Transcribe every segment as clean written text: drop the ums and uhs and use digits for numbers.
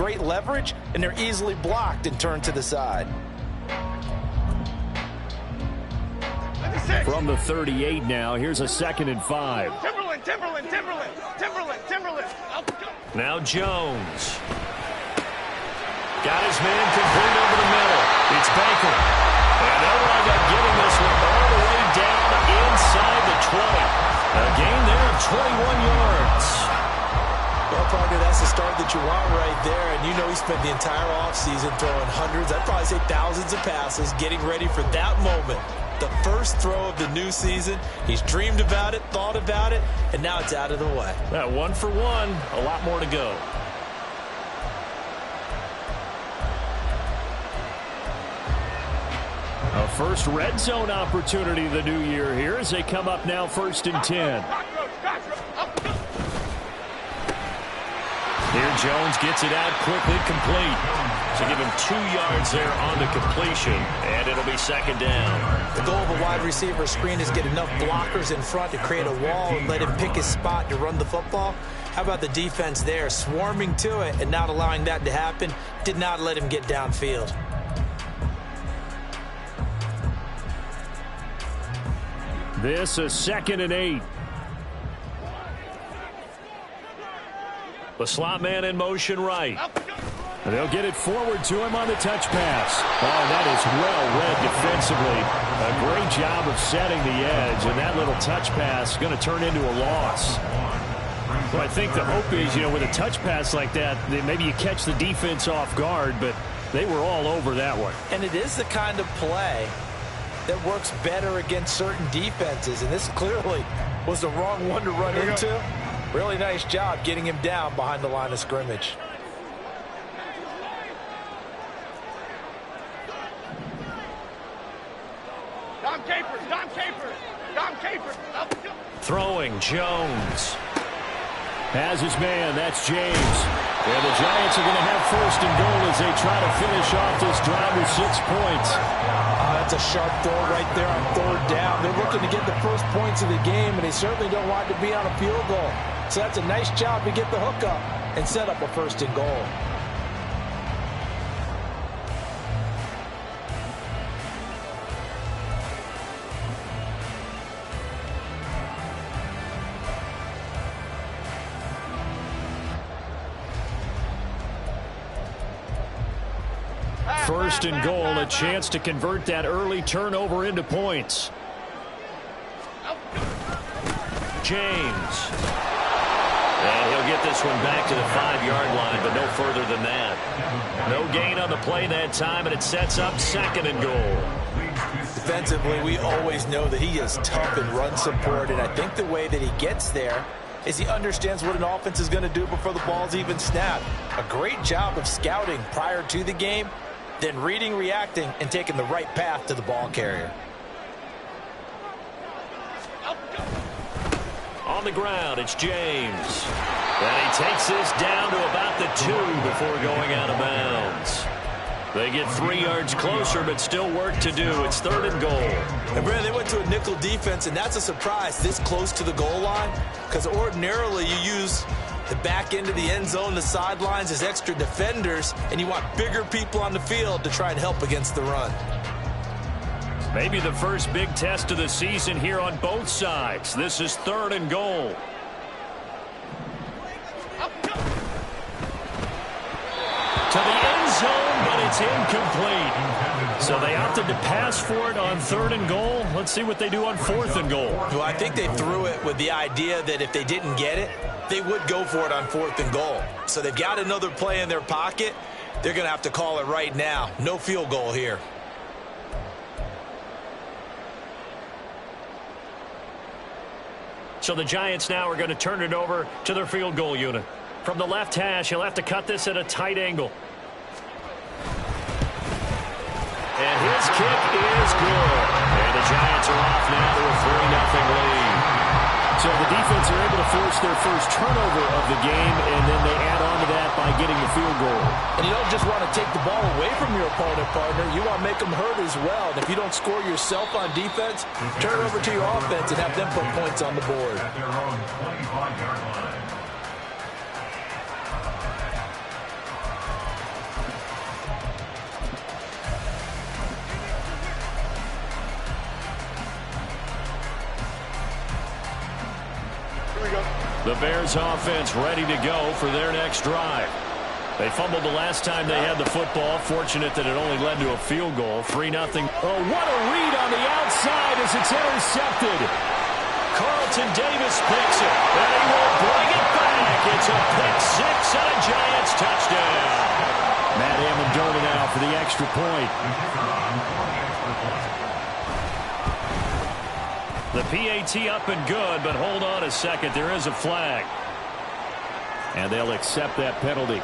great leverage, and they're easily blocked and turned to the side. From the 38 now, here's a 2nd and 5. Timberland. Now Jones. Got his man complete over the middle. It's Baker. And they'll wind up getting this one all the way down inside the 20. A gain there of 21 yards. Well, partner, that's the start that you want right there. And you know he spent the entire offseason throwing hundreds, I'd probably say thousands of passes, getting ready for that moment. The first throw of the new season. He's dreamed about it, thought about it, and now it's out of the way. That 1 for 1, a lot more to go. A first red zone opportunity of the new year here as they come up now 1st and 10. Here Jones gets it out quickly, complete. So give him 2 yards there on the completion, and it'll be 2nd down. The goal of a wide receiver screen is get enough blockers in front to create a wall and let him pick his spot to run the football. How about the defense there, swarming to it and not allowing that to happen? Did not let him get downfield. This is 2nd and 8. The slot man in motion right. And they'll get it forward to him on the touch pass. Oh, that is well read defensively. A great job of setting the edge, and that little touch pass is going to turn into a loss. Well, I think the hope is, with a touch pass like that, maybe you catch the defense off guard, but they were all over that one. And it is the kind of play that works better against certain defenses, and this clearly was the wrong one to run into. Really nice job getting him down behind the line of scrimmage. Dom Capers. Throwing, Jones. Has his man, that's James. And the Giants are going to have 1st and goal as they try to finish off this drive with 6 points. That's a sharp throw right there on 3rd down. They're looking to get the first points of the game, and they certainly don't want to be on a field goal. So that's a nice job to get the hook up and set up a 1st and goal. First and goal, a chance to convert that early turnover into points. James. And he'll get this one back to the 5-yard line, but no further than that. No gain on the play that time, and it sets up 2nd and goal. Defensively, we always know that he is tough in run support, and I think the way that he gets there is he understands what an offense is going to do before the ball's even snapped. A great job of scouting prior to the game, then reading, reacting, and taking the right path to the ball carrier. On the ground, it's James. And he takes this down to about the 2 before going out of bounds. They get 3 yards closer, but still work to do. It's 3rd and goal. And Brandon, they went to a nickel defense, and that's a surprise this close to the goal line, because ordinarily you use the back end of the end zone, the sidelines as extra defenders, and you want bigger people on the field to try and help against the run. Maybe the first big test of the season here on both sides. This is 3rd and goal. To the end zone, but it's incomplete. So they opted to pass for it on 3rd and goal. Let's see what they do on 4th and goal. Well, I think they threw it with the idea that if they didn't get it, they would go for it on 4th and goal. So they've got another play in their pocket. They're going to have to call it right now. No field goal here. So the Giants now are going to turn it over to their field goal unit. From the left hash, he'll have to cut this at a tight angle. And his kick is good. And the Giants are off now to a 3-0 lead. So the defense are able to force their first turnover of the game, and then they add on to that by getting the field goal. And you don't just want to take the ball away from your opponent, partner. You want to make them hurt as well. And if you don't score yourself on defense, turn it over to your offense and have them put points on the board. The Bears offense ready to go for their next drive. They fumbled the last time they had the football. Fortunate that it only led to a field goal. 3-0. Oh, what a read on the outside as it's intercepted. Carlton Davis picks it, and he will bring it back. It's a pick six and a Giants touchdown. Matt Amendola now for the extra point. The PAT up and good, but hold on a second. There is a flag. And they'll accept that penalty.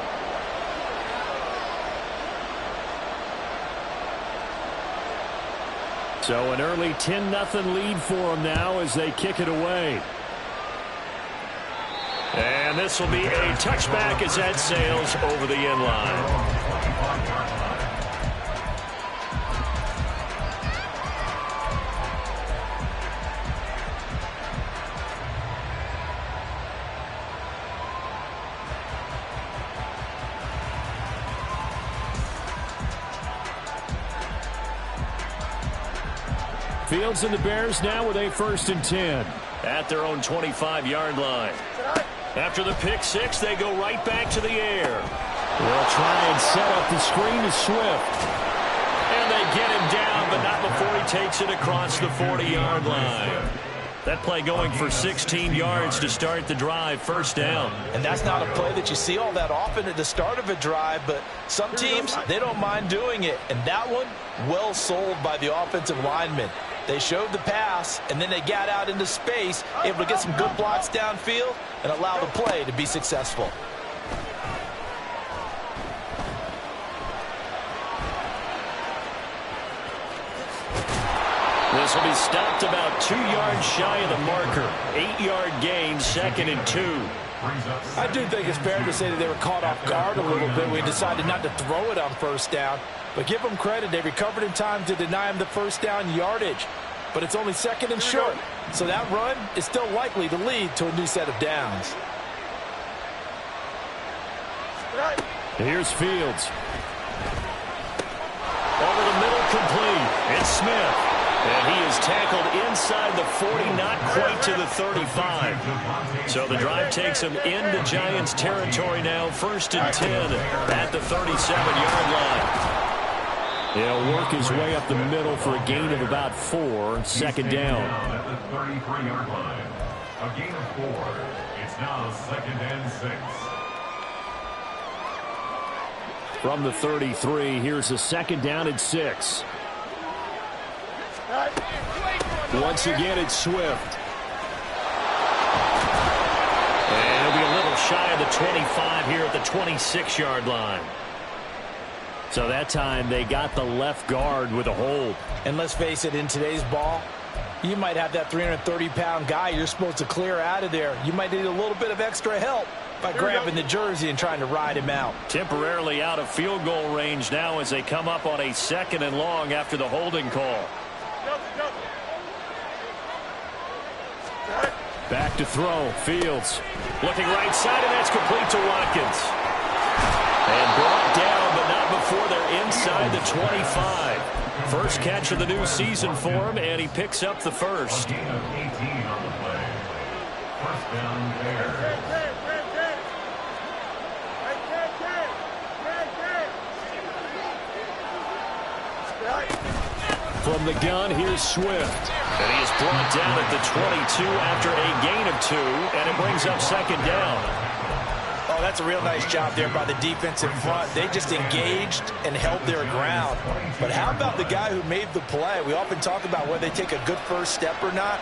So an early 10-0 lead for them now as they kick it away. And this will be a touchback as that sails over the end line. Fields and the Bears now with a 1st and 10 at their own 25-yard line. After the pick six, they go right back to the air. They'll try and set up the screen to Swift. And they get him down, but not before he takes it across the 40-yard line. That play going for 16 yards to start the drive, 1st down. And that's not a play that you see all that often at the start of a drive, but some teams, they don't mind doing it. And that one, well sold by the offensive lineman. They showed the pass, and then they got out into space, able to get some good blocks downfield and allow the play to be successful. This will be stopped about 2 yards shy of the marker. 8-yard gain, 2nd and 2. I do think it's fair to say that they were caught off guard a little bit. We decided not to throw it on 1st down. But give them credit. They recovered in time to deny him the 1st down yardage. But it's only 2nd and short. So that run is still likely to lead to a new set of downs. Here's Fields. Over the middle, complete. It's Smith. And he is tackled inside the 40, not quite to the 35. So the drive takes him into Giants territory now. 1st and 10 at the 37-yard line. He'll work his way up the middle for a gain of about 4. 2nd down. At the 33-yard line. A gain of 4. It's now 2nd and 6. From the 33, here's a 2nd down and 6. Once again, it's Swift. And it'll be a little shy of the 25 here at the 26-yard line. So that time they got the left guard with a hold. And let's face it, in today's ball, you might have that 330-pound guy you're supposed to clear out of there. You might need a little bit of extra help by grabbing the jersey and trying to ride him out. Temporarily out of field goal range now as they come up on a 2nd and long after the holding call. Back to throw. Fields looking right side, and that's complete to Watkins. And brought down, but not before they're inside the 25. First catch of the new season for him, and he picks up the 1st. Gain of 18 on the play. 1st down Bears. From the gun, here's Swift. And he is brought down at the 22 after a gain of 2, and it brings up 2nd down. Oh, that's a real nice job there by the defense in front. They just engaged and held their ground. But how about the guy who made the play? We often talk about whether they take a good first step or not.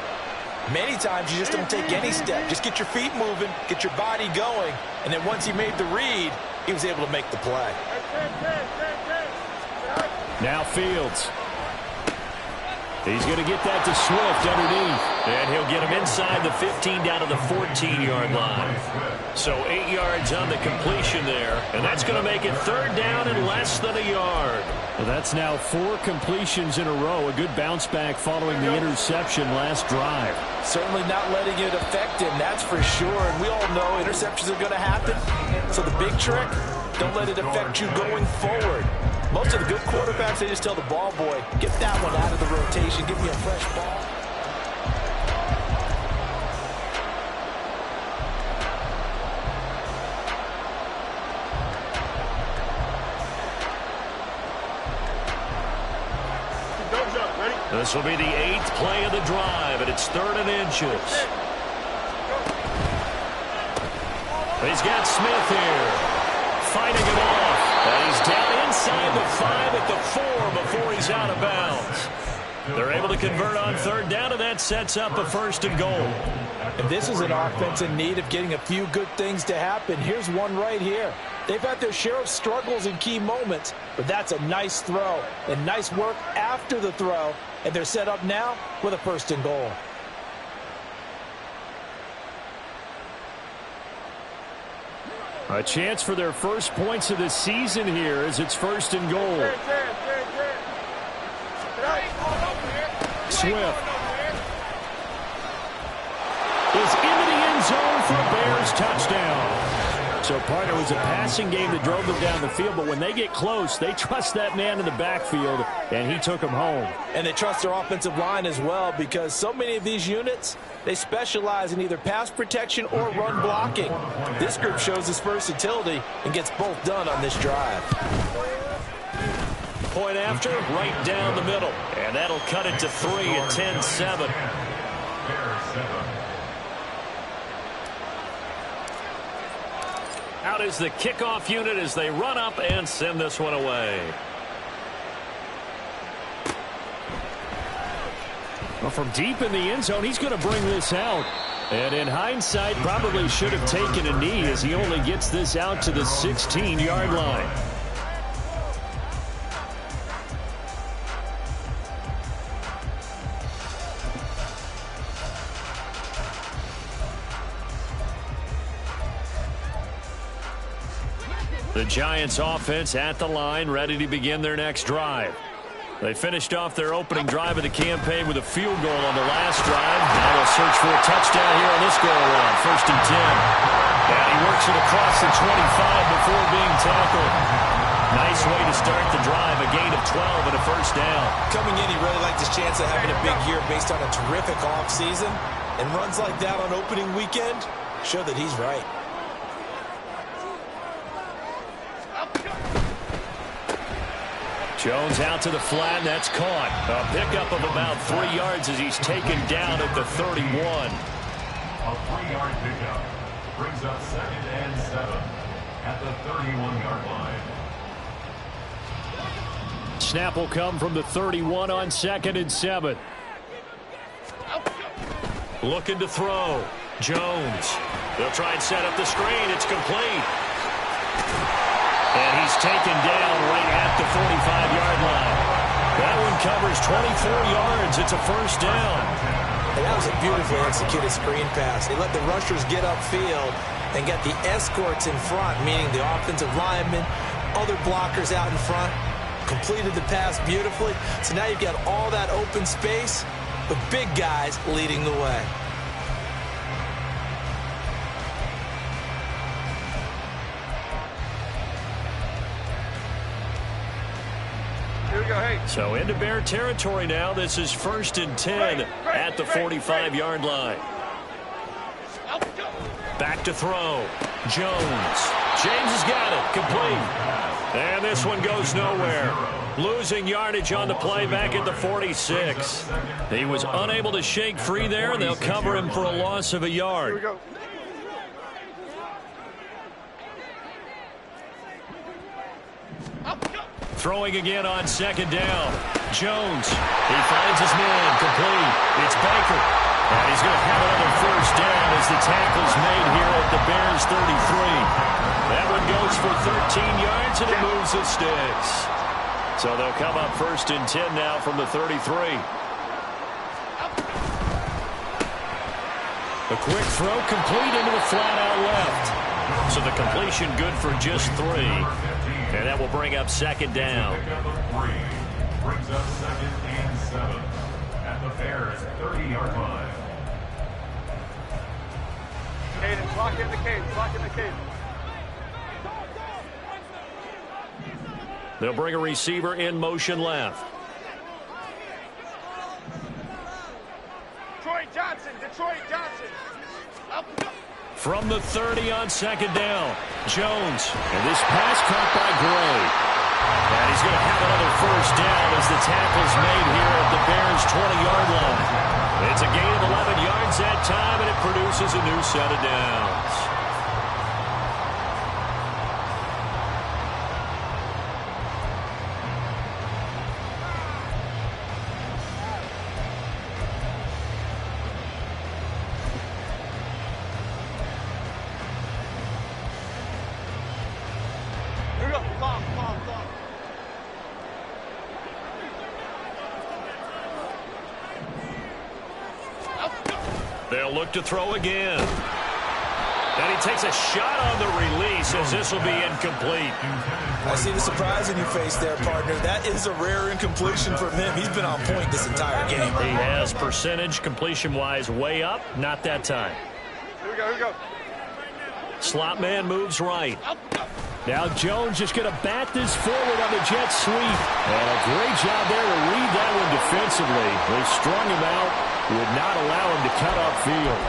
Many times you just don't take any step. Just get your feet moving, get your body going, and then once he made the read, he was able to make the play. Now Fields. He's going to get that to Swift underneath. And he'll get him inside the 15 down to the 14-yard line. So 8 yards on the completion there. And that's going to make it 3rd down and less than a yard. Well, that's now 4 completions in a row. A good bounce back following the interception last drive. Certainly not letting it affect him, that's for sure. And we all know interceptions are going to happen. So the big trick, don't let it affect you going forward. Most of the good quarterbacks, they just tell the ball boy, get that one out of the rotation, give me a fresh ball. This will be the 8th play of the drive, and it's 3rd and inches. He's got Smith here, fighting it off. And he's down inside the 5 at the 4 before he's out of bounds. They're able to convert on 3rd down, and that sets up a 1st and goal. And this is an offense in need of getting a few good things to happen. Here's one right here. They've had their share of struggles in key moments, but that's a nice throw and nice work after the throw. And they're set up now with a 1st and goal. A chance for their first points of the season here as it's 1st and goal. Swift is into the end zone for a Bears touchdown. So, partner, it was a passing game that drove them down the field, but when they get close, they trust that man in the backfield, and he took them home. And they trust their offensive line as well, because so many of these units, they specialize in either pass protection or run blocking. This group shows its versatility and gets both done on this drive. Point after, right down the middle. And that'll cut it to 3 at 10-7. Out is the kickoff unit as they run up and send this one away. Well, from deep in the end zone, he's going to bring this out. And in hindsight, probably should have taken a knee as he only gets this out to the 16-yard line. The Giants offense at the line, ready to begin their next drive. They finished off their opening drive of the campaign with a field goal on the last drive. Now they'll search for a touchdown here on this go-around, 1st and 10. And he works it across the 25 before being tackled. Nice way to start the drive, a gain of 12 and a 1st down. Coming in, he really liked his chance of having a big year based on a terrific offseason. And runs like that on opening weekend show that he's right. Jones out to the flat, and that's caught. A pickup of about 3 yards as he's taken down at the 31. A 3-yard pickup brings up 2nd and 7 at the 31-yard line. Snap will come from the 31 on 2nd and 7. Looking to throw. Jones. They'll try and set up the screen. It's complete. And he's taken down right at the 45-yard line. That one covers 24 yards. It's a 1st down. And that was a beautifully executed screen pass. They let the rushers get upfield and get the escorts in front, meaning the offensive linemen, other blockers out in front, completed the pass beautifully. So now you've got all that open space, the big guys leading the way. So into Bear territory now. This is 1st and 10 at the 45-yard line. Back to throw. Jones. James has got it. Complete. And this one goes nowhere. Losing yardage on the play back at the 46. He was unable to shake free there, and they'll cover him for a loss of a yard. Here we go. Throwing again on 2nd down. Jones. He finds his man. Complete. It's Baker. And he's going to have another 1st down as the tackle's made here at the Bears 33. That one goes for 13 yards, and it moves the sticks. So they'll come up 1st and 10 now from the 33. A quick throw complete into the flat out left. So the completion good for just 3. And that will bring up 2nd down. Brings up 2nd and 7 at the Bears 30-yard line. Cadence, lock in the cadence, lock in the cadence. They'll bring a receiver in motion left. Detroit Johnson. Up. From the 30 on 2nd down. Jones. And this pass caught by Gray. And he's going to have another 1st down as the tackle's made here at the Bears Bears' 20-yard line. It's a gain of 11 yards that time, and it produces a new set of downs. They'll look to throw again. And he takes a shot on the release as this will be incomplete. I see the surprise in your face there, partner. That is a rare incompletion from him. He's been on point this entire game. He has percentage completion-wise way up. Not that time. Here we go. Slot man moves right. Now Jones just going to bat this forward on the jet sweep. And a great job there to read that one defensively. They strung him out. Would not allow him to cut upfield.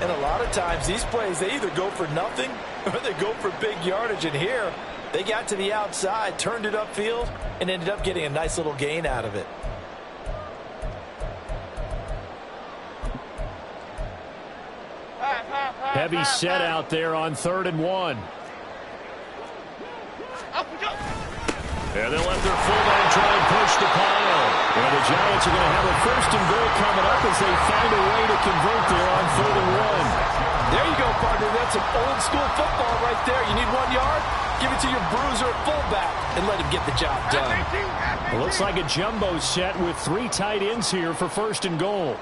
And a lot of times these plays, they either go for nothing or they go for big yardage. And here, they got to the outside, turned it upfield, and ended up getting a nice little gain out of it. Heavy set out there on 3rd and 1. And they'll let their fullback try and push the pile. And the Giants are going to have a 1st and goal coming up as they find a way to convert there on 3rd and 1. There you go, partner. That's some old school football right there. You need 1 yard? Give it to your bruiser fullback and let him get the job done. It looks like a jumbo set with 3 tight ends here for 1st and goal.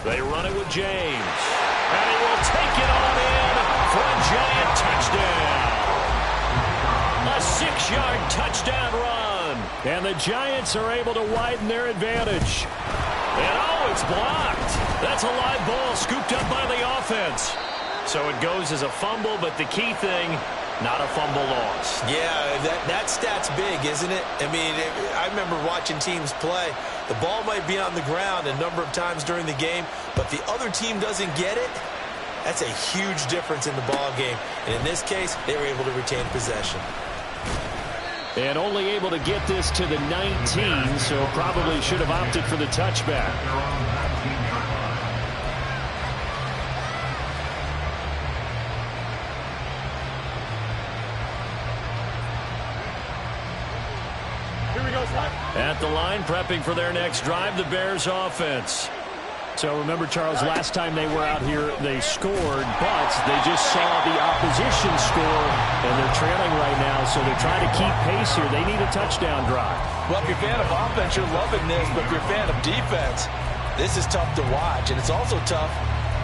They run it with James. And he will take it on in for a Giant touchdown. A 6-yard touchdown run. And the Giants are able to widen their advantage. And oh, it's blocked. That's a live ball scooped up by the offense. So it goes as a fumble, but the key thing, not a fumble loss. Yeah, that stat's big, isn't it? I mean, I remember watching teams play. The ball might be on the ground a number of times during the game, but the other team doesn't get it. That's a huge difference in the ball game. And in this case, they were able to retain possession. And only able to get this to the 19, so probably should have opted for the touchback. At the line, prepping for their next drive, the Bears offense. So remember, Charles, last time they were out here, they scored, but they just saw the opposition score, and they're trailing right now, so they're trying to keep pace here. They need a touchdown drive. Well, if you're a fan of offense, you're loving this, but if you're a fan of defense, this is tough to watch, and it's also tough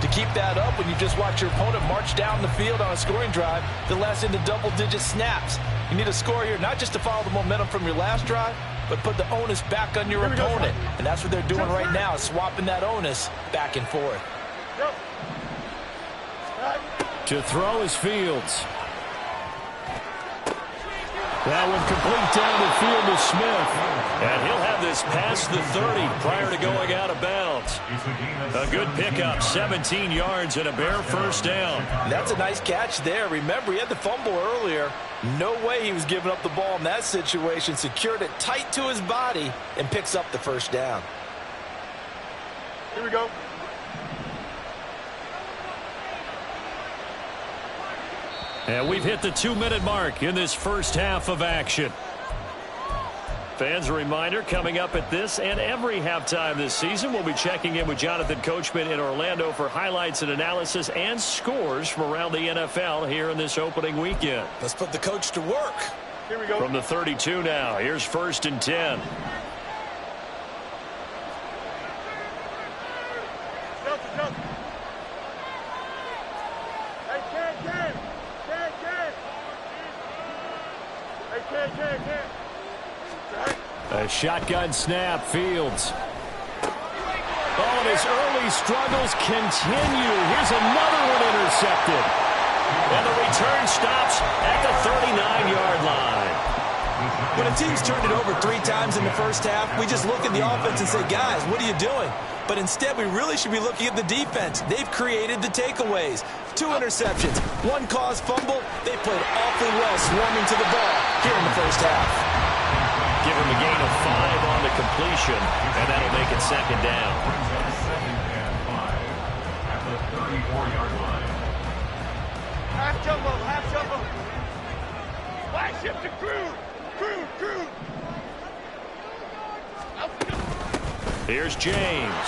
to keep that up when you just watch your opponent march down the field on a scoring drive that lasts into double-digit snaps. You need a score here, not just to follow the momentum from your last drive, but put the onus back on your opponent. And that's what they're doing right now, swapping that onus back and forth. To throw is Fields. That one complete down the field to Smith. And he'll have this past the 30 prior to going out of bounds. A good pickup, 17 yards and a Bear first down. That's a nice catch there. Remember, he had the fumble earlier. No way he was giving up the ball in that situation. Secured it tight to his body and picks up the first down. Here we go. And we've hit the 2-minute mark in this first half of action. Fans, a reminder, coming up at this and every halftime this season, we'll be checking in with Jonathan Coachman in Orlando for highlights and analysis and scores from around the NFL here in this opening weekend. Let's put the coach to work. Here we go. From the 32 now, here's 1st and 10. A shotgun snap, Fields. Oh, and his early struggles continue. Here's another one intercepted. And the return stops at the 39-yard line. When a team's turned it over 3 times in the first half, we just look at the offense and say, guys, what are you doing? But instead, we really should be looking at the defense. They've created the takeaways. 2 interceptions, 1 caused fumble. They played awfully well swarming to the ball here in the first half. Give him a gain of 5 on the completion, and that'll make it second down. Second and 5 at the 34-yard line. Half jumbo, half jumbo. Flash him to Crew. Crew. Here's James.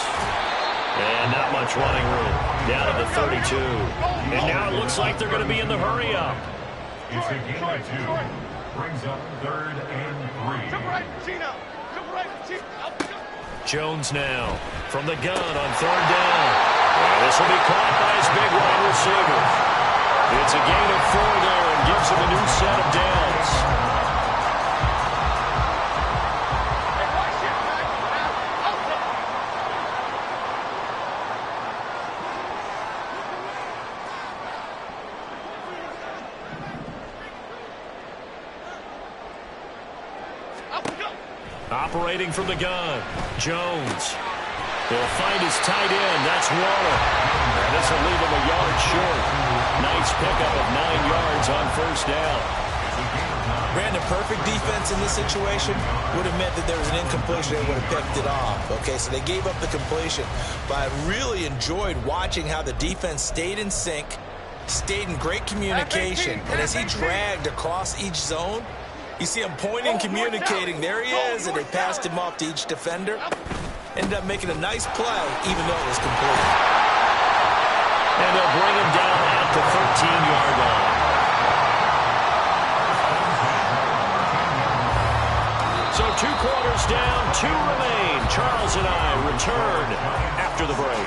And not much running room. Down at the 32. And now it looks like they're going to be in the hurry-up. It's a gain of 2. Brings up 3rd and 3. Jump right, Gino. Jones now from the gun on 3rd down. And this will be caught by his big wide receiver. It's a gain of 4 there and gives him a new set of downs. Operating from the gun, Jones. He'll find his tight end. That's Waller. And this will leave him a yard short. Nice pickup of 9 yards on 1st down. Brandon, perfect defense in this situation would have meant that there was an incompletion. They would have picked it off. Okay, so they gave up the completion. But I really enjoyed watching how the defense stayed in sync, stayed in great communication. And as he dragged across each zone, you see him pointing, communicating. There he is, and they passed him off to each defender. Ended up making a nice play, even though it was complete. And they'll bring him down at the 13-yard line. So 2 quarters down, 2 remain. Charles and I return after the break.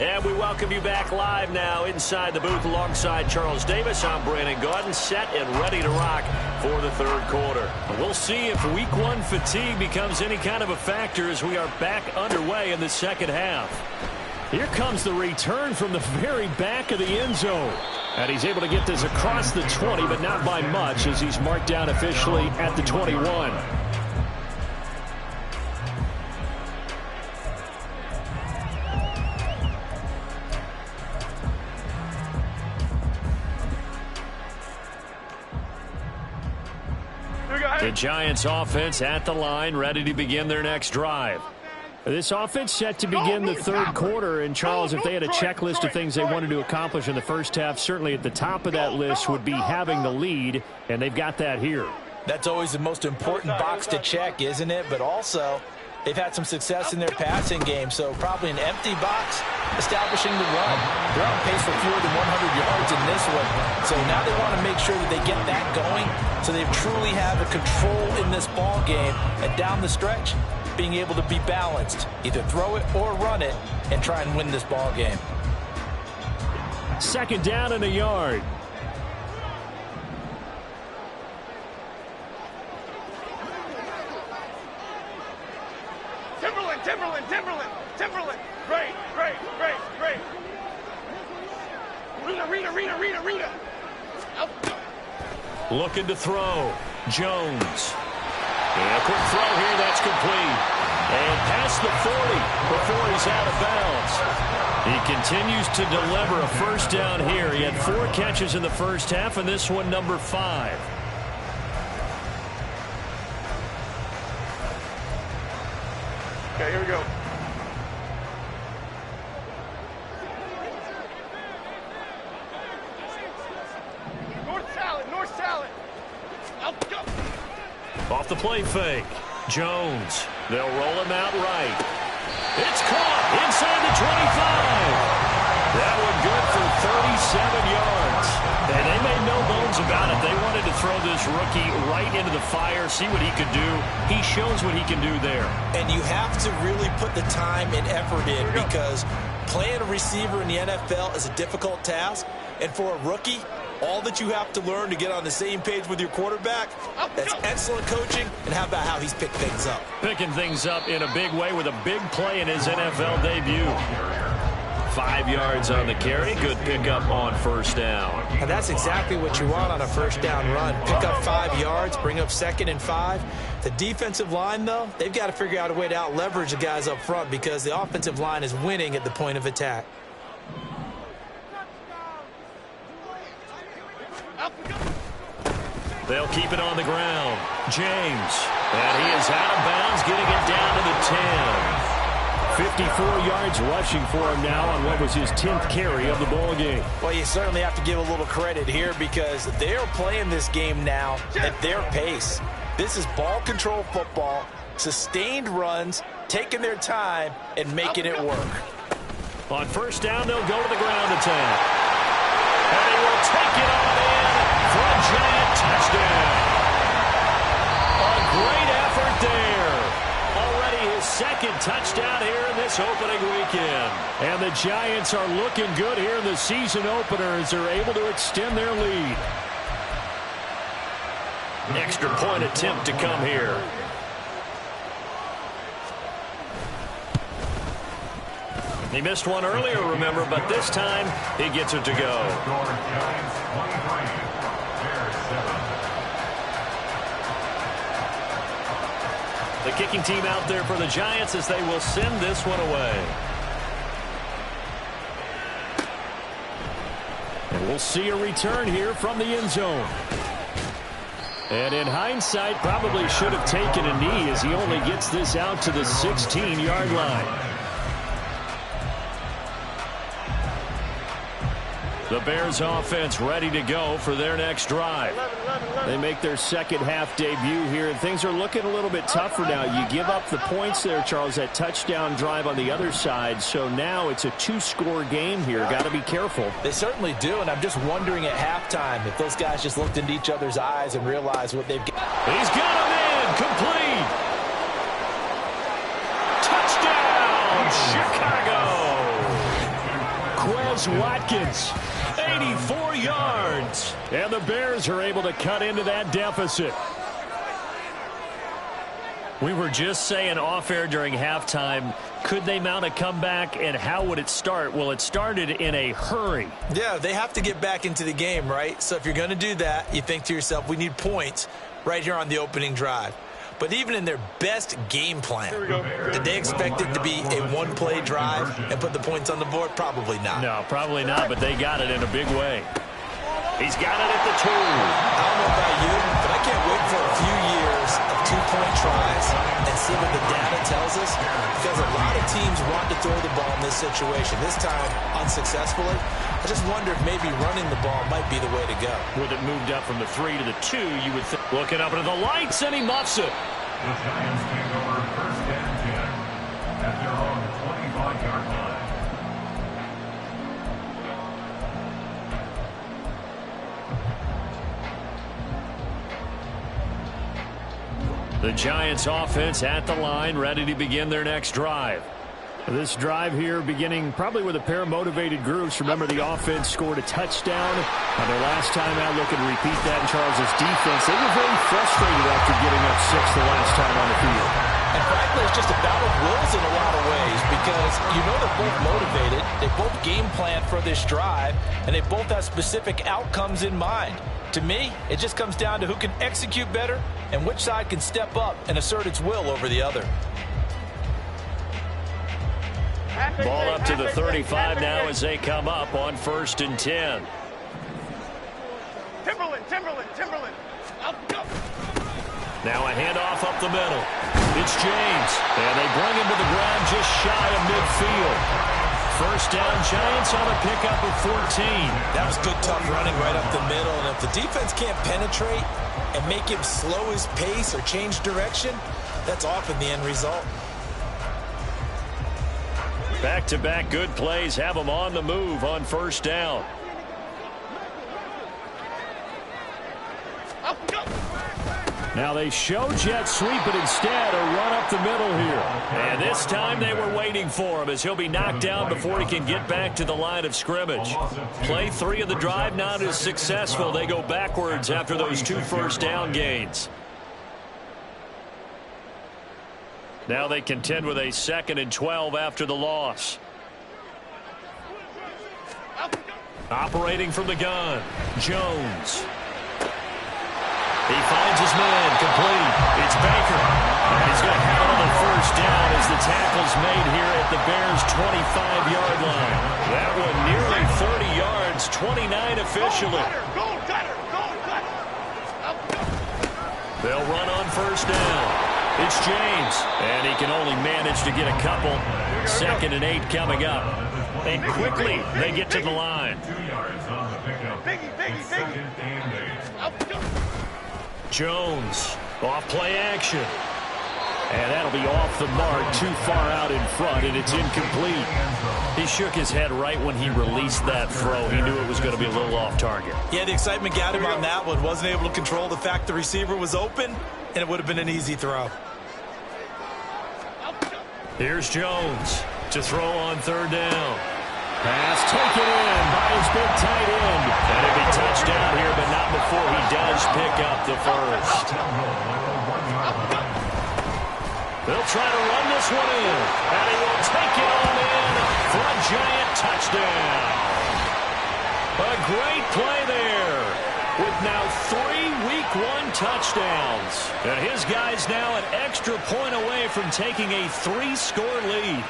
And we welcome you back live now inside the booth alongside Charles Davis. I'm Brandon Gaudin, set and ready to rock for the 3rd quarter. We'll see if week 1 fatigue becomes any kind of a factor as we are back underway in the 2nd half. Here comes the return from the very back of the end zone. And he's able to get this across the 20, but not by much as he's marked down officially at the 21. The Giants offense at the line, ready to begin their next drive. This offense set to begin the 3rd quarter. And, Charles, if they had a checklist of things they wanted to accomplish in the first half, certainly at the top of that list would be having the lead, and they've got that here. That's always the most important box to check, isn't it? But also, they've had some success in their passing game, so probably an empty box establishing the run. They're on pace for fewer than 100 yards in this one. So now they want to make sure that they get that going so they truly have the control in this ball game. And down the stretch, being able to be balanced, either throw it or run it, and try and win this ball game. 2nd down and a yard. Timberland. Great. Rita. Looking to throw. Jones. And a quick throw here, that's complete. And past the 40 before he's out of bounds. He continues to deliver a 1st down here. He had 4 catches in the first half, and this one number 5. Okay, here we go. North salad. Out, go. Off the play fake. Jones. They'll roll him out right. It's caught inside the 25. That one good for 37 yards. And they made no bones about it. They wanted to to throw this rookie right into the fire, see what he could do. He shows what he can do there. And you have to really put the time and effort in because playing a receiver in the NFL is a difficult task. And for a rookie, all that you have to learn to get on the same page with your quarterback, that's excellent coaching. And how about how he's picked things up? Picking things up in a big way with a big play in his NFL debut. 5 yards on the carry. Good pickup on first down. And that's exactly what you want on a first down run. Pick up 5 yards, bring up 2nd and 5. The defensive line, though, they've got to figure out a way to out-leverage the guys up front because the offensive line is winning at the point of attack. They'll keep it on the ground. James. And he is out of bounds, getting it down to the 10. 54 yards rushing for him now on what was his 10th carry of the ball game. Well, you certainly have to give a little credit here because they're playing this game now at their pace. This is ball control football, sustained runs, taking their time, and making it work. On first down, they'll go to the ground attack. And he will take it on in for a giant touchdown. A great effort there. Already his 2nd touchdown here in this opening weekend. And the Giants are looking good here in the season opener as they're able to extend their lead. Extra point attempt to come here. He missed one earlier, remember, but this time he gets it to go. The kicking team out there for the Giants as they will send this one away. And we'll see a return here from the end zone. And in hindsight, probably should have taken a knee as he only gets this out to the 16-yard line. The Bears offense ready to go for their next drive. They make their second half debut here, and things are looking a little bit tougher now. You give up the points there, Charles, that touchdown drive on the other side. So now it's a 2-score game here. Got to be careful. They certainly do, and I'm just wondering at halftime if those guys just looked into each other's eyes and realized what they've got. He's got him in. Complete. Touchdown, Chicago. Quez Watkins. 84 yards. And the Bears are able to cut into that deficit. We were just saying off-air during halftime, could they mount a comeback and how would it start? Well, it started in a hurry. Yeah, they have to get back into the game, right? So if you're going to do that, you think to yourself, we need points right here on the opening drive. But even in their best game plan, did they expect it to be a one-play drive and put the points on the board? Probably not. No, probably not, but they got it in a big way. He's got it at the 2. I don't know about you, but I can't wait for a few years of 2-point tries and see what the data tells us, because a lot of teams want to throw the ball in this situation. This time, unsuccessfully. I just wonder if maybe running the ball might be the way to go. With it moved up from the 3 to the 2, you would think. Looking up into the lights, and he muffs it. The Giants take over first and 10 at their own 25-yard line. The Giants offense at the line, ready to begin their next drive. This drive here beginning probably with a pair of motivated groups. Remember, the offense scored a touchdown on their last time out. Looking to repeat that in Charles's defense. They were very frustrated after getting up 6 the last time on the field. And frankly, it's just a battle of wills in a lot of ways because you know they're both motivated. They both game plan for this drive, and they both have specific outcomes in mind. To me, it just comes down to who can execute better and which side can step up and assert its will over the other. Ball up to the 35 now as they come up on first and 10. Timberland. Up, go. Now a handoff up the middle. It's James. And they bring him to the ground just shy of midfield. First down, Giants on a pickup of 14. That was good, tough running right up the middle. And if the defense can't penetrate and make him slow his pace or change direction, that's often the end result. Back-to-back good plays have them on the move on first down. Now they show jet sweep, but instead a run up the middle here. And this time they were waiting for him as he'll be knocked down before he can get back to the line of scrimmage. Play 3 of the drive not as successful. They go backwards after those 2 first down gains. Now they contend with a 2nd and 12 after the loss. Operating from the gun, Jones. He finds his man, complete. It's Baker. And he's going to have another first down as the tackle's made here at the Bears' 25-yard line. That one nearly 30 yards, 29 officially. They'll run on first down. It's James, and he can only manage to get a couple. 2nd and 8 coming up. And quickly, they get to the line. 2 yards on the pickup. It's 2nd and 8. Jones, off play action. And that'll be off the mark, too far out in front, and it's incomplete. He shook his head right when he released that throw. He knew it was going to be a little off target. Yeah, the excitement got him on that one. Wasn't able to control the fact the receiver was open, and it would have been an easy throw. Here's Jones to throw on 3rd down. Pass taken in by his big tight end. And it'll be touchdown here, but not before he does pick up the first. They'll try to run this one in. And he will take it on in for a giant touchdown. A great play there with now 3 Week 1 touchdowns. And his guys now an extra point away from taking a 3-score lead.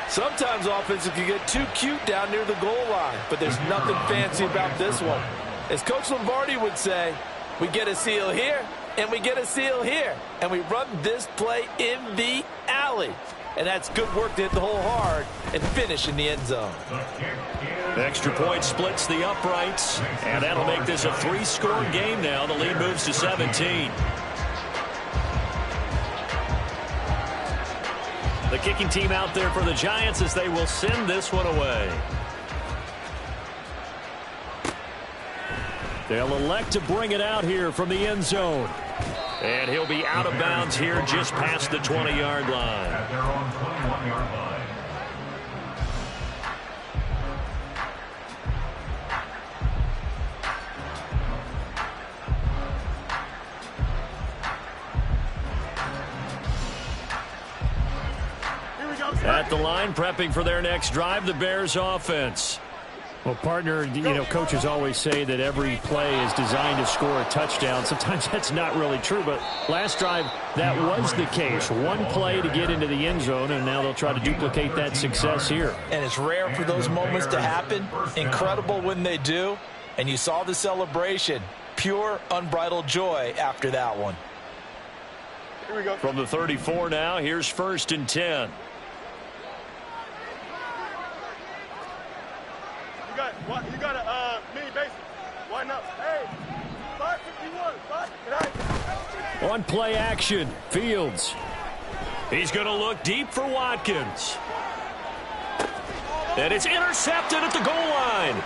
Sometimes offenses can get too cute down near the goal line, but there's nothing fancy about this one. As Coach Lombardi would say, we get a seal here, and we get a seal here, and we run this play in the alley. And that's good work to hit the hole hard and finish in the end zone. Extra point splits the uprights, and that'll make this a 3-score game now. The lead moves to 17. The kicking team out there for the Giants as they will send this one away. They'll elect to bring it out here from the end zone. And he'll be out of bounds here just past the 20-yard line. At their own 21-yard line. At the line, prepping for their next drive, the Bears offense. Well, partner, you know, coaches always say that every play is designed to score a touchdown. Sometimes that's not really true, but last drive, that was the case. One play to get into the end zone, and now they'll try to duplicate that success here. And it's rare for those moments to happen. Incredible when they do. And you saw the celebration. Pure, unbridled joy after that one. Here we go. From the 34 now, here's 1st and 10. You got a mini basic. Why not? Hey, 551. Good night. On play action, Fields. He's going to look deep for Watkins. And it's intercepted at the goal line.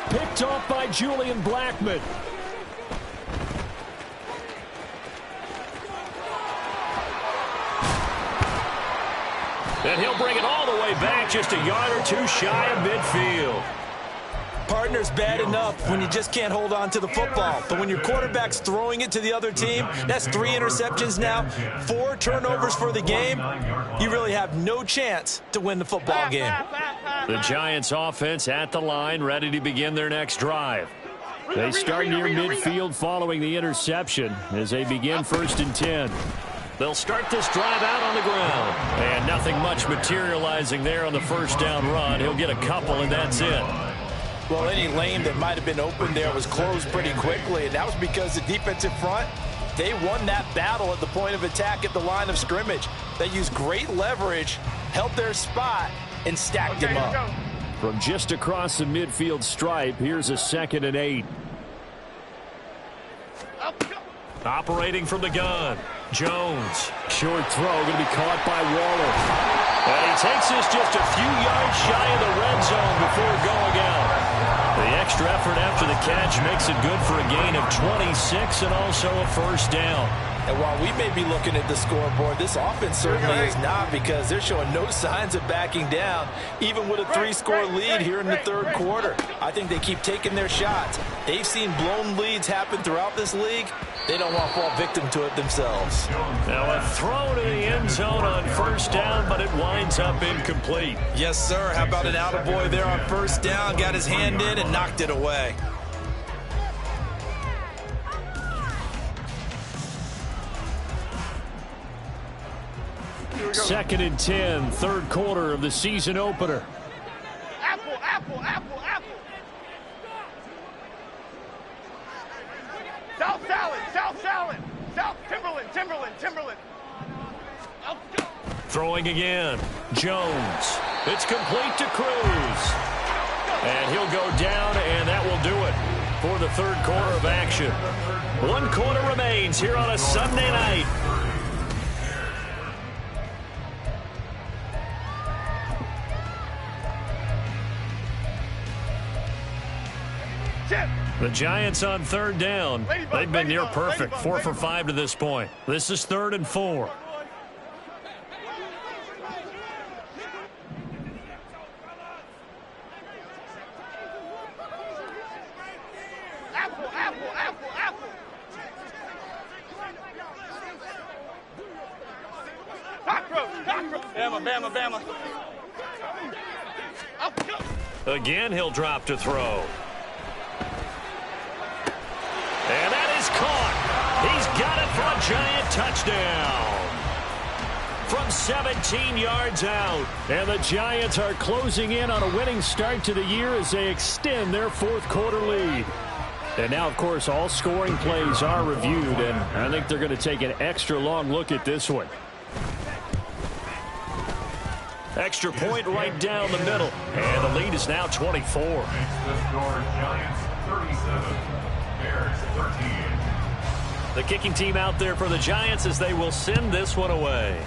Picked off by Julian Blackmon. And he'll bring it all the way back just a yard or 2 shy of midfield. Partner's bad enough when you just can't hold on to the football. But when your quarterback's throwing it to the other team, that's 3 interceptions now, 4 turnovers for the game. You really have no chance to win the football game. The Giants offense at the line, ready to begin their next drive. They start near midfield following the interception as they begin 1st and 10. They'll start this drive out on the ground. And nothing much materializing there on the first down run. He'll get a couple, and that's it. Well, any lane that might have been open there was closed pretty quickly, and that was because the defensive front, they won that battle at the point of attack at the line of scrimmage. They used great leverage, held their spot, and stacked him up. From just across the midfield stripe, here's a 2nd and 8. Operating from the gun, Jones Short throw going to be caught by Waller. And he takes this just a few yards shy of the red zone before going out. The extra effort after the catch makes it good for a gain of 26 and also a first down. And while we may be looking at the scoreboard, this offense certainly is not, because they're showing no signs of backing down, even with a 3-score lead here in the third quarter. I think they keep taking their shots. They've seen blown leads happen throughout this league. They don't want to fall victim to it themselves. Now a throw to the end zone on first down, but it winds up incomplete. Yes, sir. How about an attaboy there on first down? Got his hand in and knocked it away. Second and 10, third quarter of the season opener. Apple, apple, apple, apple. South salad, South salad. South Timberland, Timberland, Timberland. Throwing again. Jones. It's complete to Cruz. And he'll go down, and that will do it for the third quarter of action. 1 quarter remains here on a Sunday night. The Giants on third down. They've been near perfect. 4 for 5 to this point. This is 3rd and 4. Apple, apple, apple, apple. Cockroach, cockroach. Bama, Bama, Bama. Again, he'll drop to throw. And that is caught. He's got it for a Giant touchdown. From 17 yards out. And the Giants are closing in on a winning start to the year as they extend their fourth quarter lead. And now, of course, all scoring plays are reviewed, and I think they're going to take an extra long look at this one. Extra point right down the middle. And the lead is now 24. Makes the score Giants 37. Bears 13. The kicking team out there for the Giants as they will send this one away.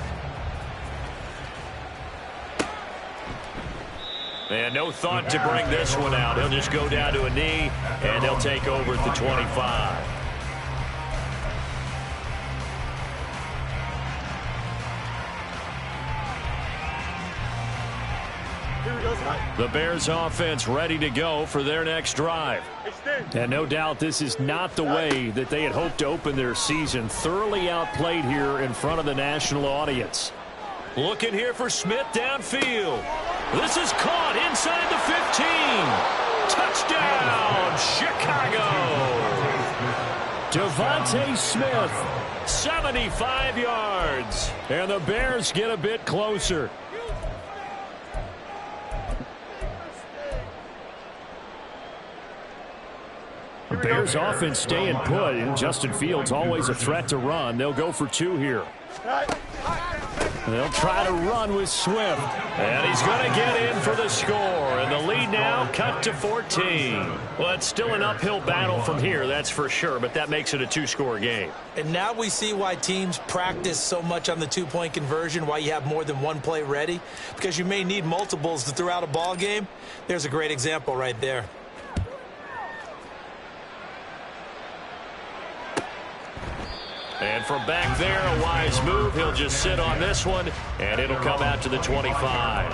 And no thought to bring this one out. He'll just go down to a knee, and they'll take over at the 25. The Bears offense ready to go for their next drive. And no doubt this is not the way that they had hoped to open their season. Thoroughly outplayed here in front of the national audience. Looking here for Smith downfield. This is caught inside the 15. Touchdown, Chicago. Devontae Smith, 75 yards. And the Bears get a bit closer. The Bears offense staying put, and Justin Fields always a threat to run. They'll go for 2 here. They'll try to run with Swift. And he's going to get in for the score. And the lead now cut to 14. Well, it's still an uphill battle from here, that's for sure, but that makes it a 2-score game. And now we see why teams practice so much on the 2-point conversion, why you have more than one play ready, because you may need multiples to throw out a ball game. There's a great example right there. And from back there, a wise move. He'll just sit on this one, and it'll come out to the 25.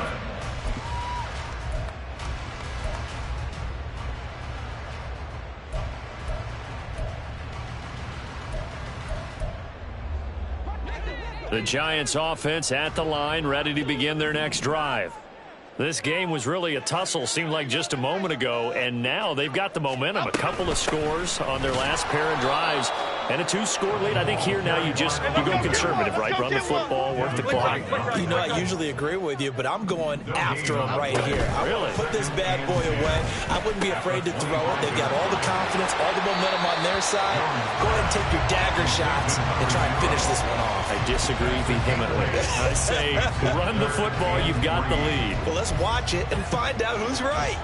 The Giants offense at the line, ready to begin their next drive. This game was really a tussle, seemed like just a moment ago, and now they've got the momentum. A couple of scores on their last pair of drives, and a 2-score lead. I think here now you go conservative, right? Run the football, work the clock. You know, I usually agree with you, but I'm going after him right here. I want to put this bad boy away. I wouldn't be afraid to throw it. They've got all the confidence, all the momentum on their side. Go ahead and take your dagger shots and try and finish this one off. I disagree vehemently. I say run the football. You've got the lead. Well, let's watch it and find out who's right.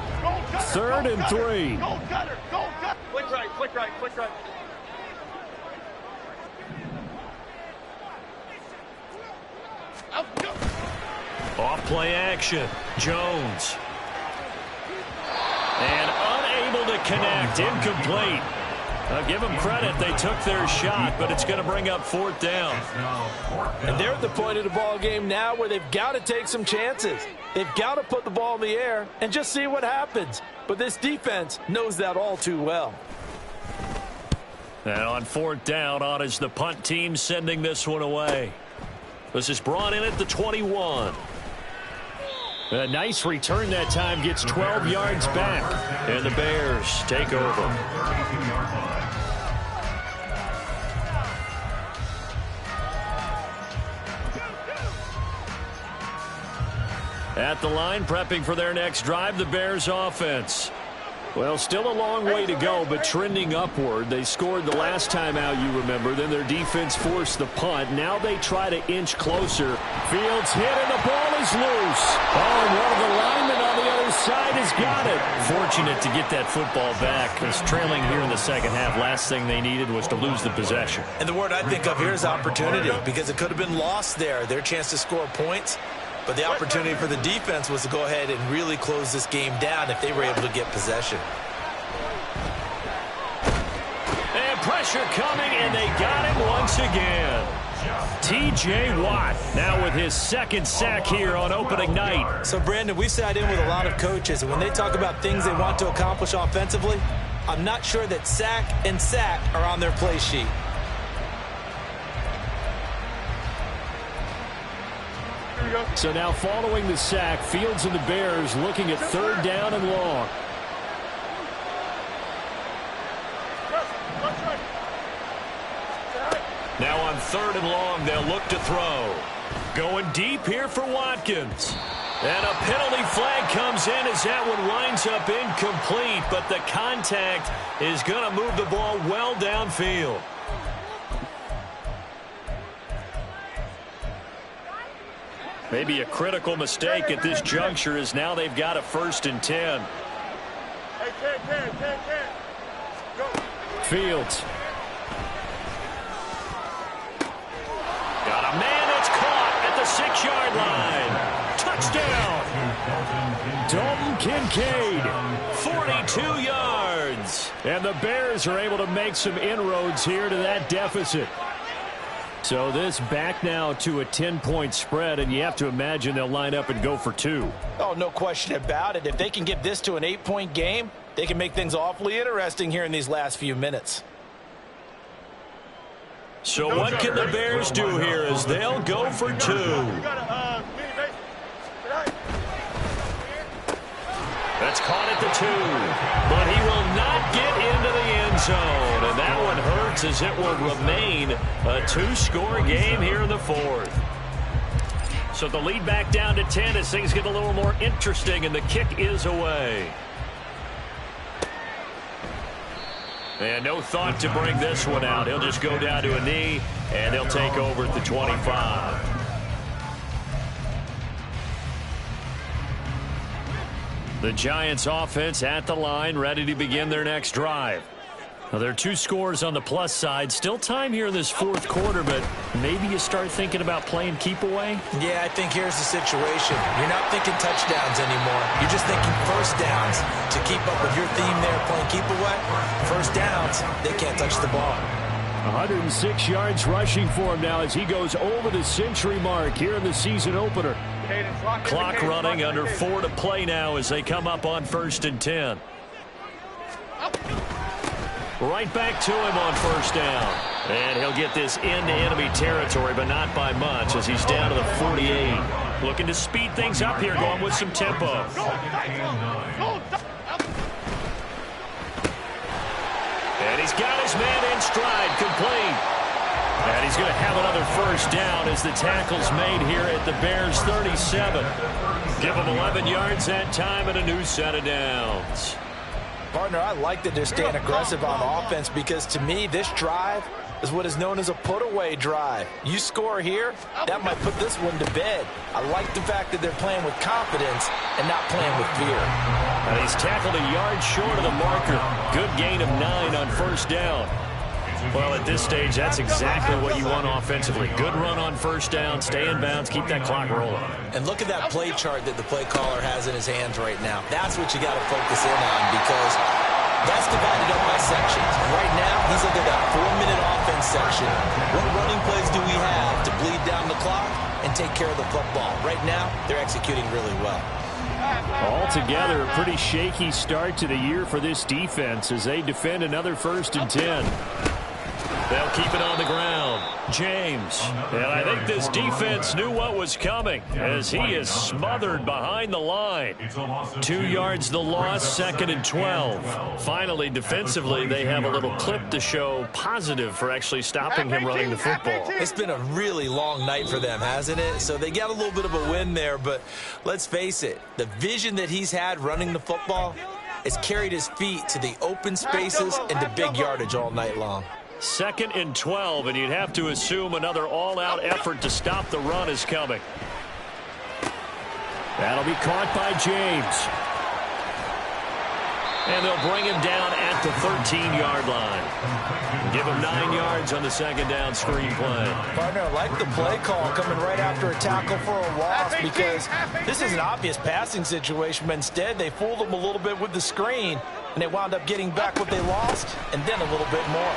3rd and 3. Go gutter, go gutter. Flick right, flick right, flick right. Off play action. Jones. And unable to connect. Incomplete. I'll give them credit. They took their shot, but it's going to bring up fourth down. And they're at the point of the ball game now where they've got to take some chances. They've got to put the ball in the air and just see what happens. But this defense knows that all too well. And on fourth down, on is the punt team sending this one away. This is brought in at the 21. A nice return that time, gets 12 yards back. And the Bears take over. At the line, prepping for their next drive, the Bears offense. Well, still a long way to go, but trending upward. They scored the last time out, you remember. Then their defense forced the punt. Now they try to inch closer. Fields hit, and the ball is loose. Oh, and one of the linemen on the other side has got it. Fortunate to get that football back. Because trailing here in the second half, last thing they needed was to lose the possession. And the word I think of here is opportunity, because it could have been lost there. Their chance to score points. But the opportunity for the defense was to go ahead and really close this game down if they were able to get possession. And pressure coming, and they got him once again. T.J. Watt now with his second sack here on opening night. So, Brandon, we sat in with a lot of coaches, and when they talk about things they want to accomplish offensively, I'm not sure that sack and sack are on their play sheet. So now following the sack, Fields and the Bears looking at third down and long. Now on third and long, they'll look to throw. Going deep here for Watkins. And a penalty flag comes in as that one winds up incomplete, but the contact is going to move the ball well downfield. Maybe a critical mistake at this juncture, as now they've got a 1st and 10. Fields. Got a man that's caught at the 6-yard line. Touchdown. Dalton Kincaid, 42 yards. And the Bears are able to make some inroads here to that deficit. So this back now to a 10-point spread, and you have to imagine they'll line up and go for 2. Oh, no question about it. If they can get this to an 8-point game, they can make things awfully interesting here in these last few minutes. So what can the Bears do here as they'll go for 2? That's caught at the 2, but he will not get into the end zone, and that one hurts as it will remain a 2-score game here in the 4th. So the lead back down to 10 as things get a little more interesting, and the kick is away. And no thought to bring this one out. He'll just go down to a knee, and he'll take over at the 25. The Giants offense at the line, ready to begin their next drive. Now, there are 2 scores on the plus side. Still time here in this 4th quarter, but maybe you start thinking about playing keep away? Yeah, I think here's the situation. You're not thinking touchdowns anymore. You're just thinking first downs. To keep up with your theme there, playing keep away, first downs, they can't touch the ball. 106 yards rushing for him now as he goes over the century mark here in the season opener. Clock running, under 4 to play now as they come up on 1st and 10. Right back to him on 1st down. And he'll get this into enemy territory, but not by much as he's down to the 48. Looking to speed things up here, going with some tempo. And he's got his man in stride, complete. And he's going to have another 1st down as the tackle's made here at the Bears' 37. Give him 11 yards that time and a new set of downs. Partner, I like that they're staying aggressive on offense because, to me, this drive is what is known as a put-away drive. You score here, that might put this one to bed. I like the fact that they're playing with confidence and not playing with fear. And he's tackled a yard short of the marker. Good gain of 9 on 1st down. Well, at this stage, that's exactly what you want offensively. Good run on first down, stay in bounds, keep that clock rolling. And look at that play chart that the play caller has in his hands right now. That's what you got to focus in on, because that's divided up by sections. Right now, he's looking at that 4-minute offense section. What running plays do we have to bleed down the clock and take care of the football? Right now, they're executing really well. Altogether, a pretty shaky start to the year for this defense as they defend another 1st and 10. They'll keep it on the ground. James. And I think this defense knew what was coming as he is smothered behind the line. 2 yards the loss, 2nd and 12. Finally, defensively, they have a little clip to show positive for actually stopping him running the football. It's been a really long night for them, hasn't it? So they got a little bit of a win there, but let's face it, the vision that he's had running the football has carried his feet to the open spaces and to big yardage all night long. 2nd and 12, and you'd have to assume another all-out effort to stop the run is coming. That'll be caught by James. And they'll bring him down at the 13-yard line. Give him 9 yards on the 2nd down screen play. Partner, I like the play call coming right after a tackle for a loss, because this is an obvious passing situation, but instead they fooled him a little bit with the screen, and they wound up getting back what they lost, and then a little bit more.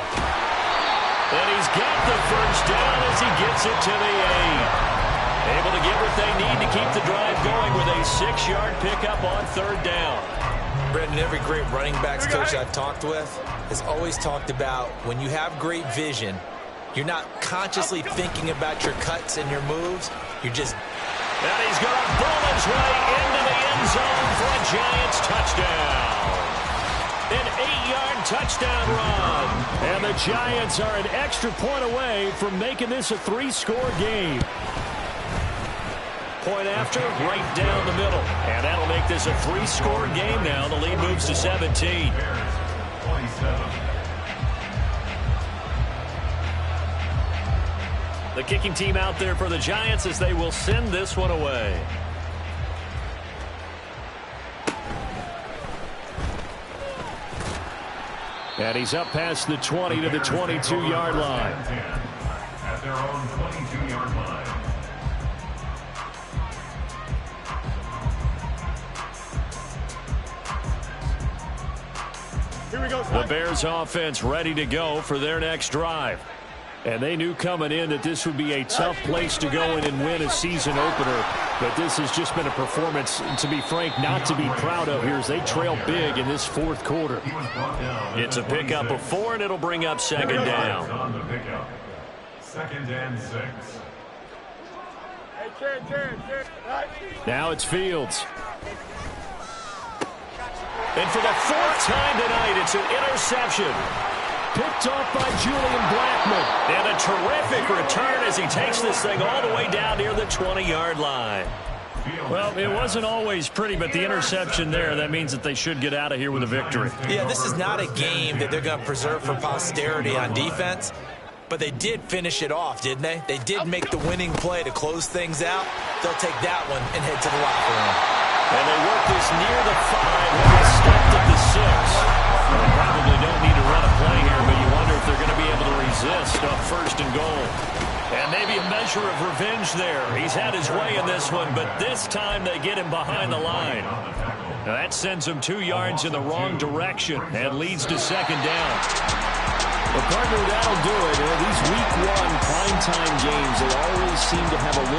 And he's got the first down as he gets it to the 8. Able to get what they need to keep the drive going with a 6-yard pickup on 3rd down. Brendan, every great running backs coach I've talked with has always talked about when you have great vision, you're not consciously thinking about your cuts and your moves. You're just... And he's going to bull his way into the end zone for a Giants touchdown. An 8-yard touchdown run. And the Giants are an extra point away from making this a 3-score game. Point after, right down the middle. And that'll make this a 3-score game now. The lead moves to 17. The kicking team out there for the Giants as they will send this one away. And he's up past the 20 to the 22-yard line. At their own 22-yard line. Here we go. The Bears offense ready to go for their next drive. And they knew coming in that this would be a tough place to go in and win a season opener. But this has just been a performance, to be frank, not to be proud of here as they trail big in this 4th quarter. It's a pickup of 4, and it'll bring up 2nd down. On the pickup. 2nd and 6. Now it's Fields. And for the 4th time tonight, it's an interception. Picked off by Julian Blackmon. And a terrific return as he takes this thing all the way down near the 20-yard line. Well, it wasn't always pretty, but the interception there, that means that they should get out of here with a victory. Yeah, this is not a game that they're going to preserve for posterity on defense, but they did finish it off, didn't they? They did make the winning play to close things out. They'll take that one and head to the locker room. And they work this near the 5 when they stopped at the 6. Well, they probably don't need to run a play here, but you wonder if they're going to be able to resist on 1st and goal. And maybe a measure of revenge there. He's had his way in this one, but this time they get him behind the line. Now that sends him 2 yards in the wrong direction and leads to 2nd down. Well, partner, that'll do it. These week 1 primetime games, they always seem to have a little